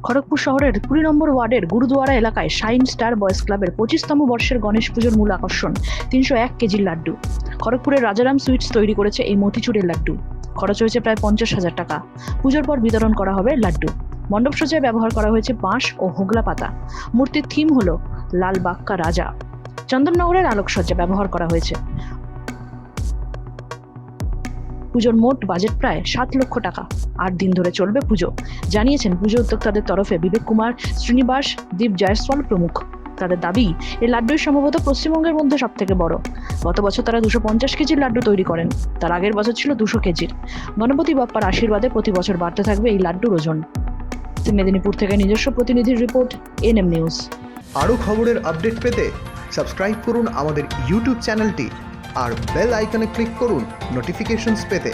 খড়গপুর শহরের 20 নম্বর ওয়ার্ডের গুরুদুয়ারা এলাকায় শাইন স্টার বয়েজ ক্লাবের 25তম বর্ষের গণেশ পুজোর মূল আকর্ষণ 301 কেজির লাড্ডু। খড়গপুরের রাজারাম সুইটস তৈরি করেছে এই মতিচুরের লাড্ডু। খরচ হয়েছে প্রায় 50,000 টাকা। পুজোর পর বিতরণ করা হবে লাড্ডু। মণ্ডপ সজ্জায় ব্যবহার করা হয়েছে বাঁশ ও হোগলা পাতা। মূর্তির থিম হলো লাল বাক্কা রাজা। চন্দননগরের আলোকসজ্জা ব্যবহার করা হয়েছে। পুজোর মোট বাজেট প্রায় 7 লক্ষ টাকা। 8 দিন ধরে চলবে পুজো, জানিয়েছেন পুজো উদ্যোক্তাদের তরফে বিবেক কুমার, শ্রীনিবাস, দীপ জয়সওয়াল প্রমুখ। তাদের দাবি, এই লাড্ডুই সম্ভবত পশ্চিমবঙ্গের মধ্যে সব থেকে বড়। গত বছর তারা 250 কেজির লাড্ডু তৈরি করেন, তার আগের বছর ছিল 200 কেজির। গণপতি বাপ্পার আশীর্বাদে প্রতি বছর বাড়তে থাকবে এই লাড্ডুর ওজন। মেদিনীপুর থেকে নিজস্ব প্রতিনিধির রিপোর্ট, এনএম নিউজ। আরও খবরের আপডেট পেতে সাবস্ক্রাইব করুন আমাদের ইউটিউব চ্যানেলটি আর বেল আইকনে ক্লিক করুন নোটিফিকেশনস পেতে।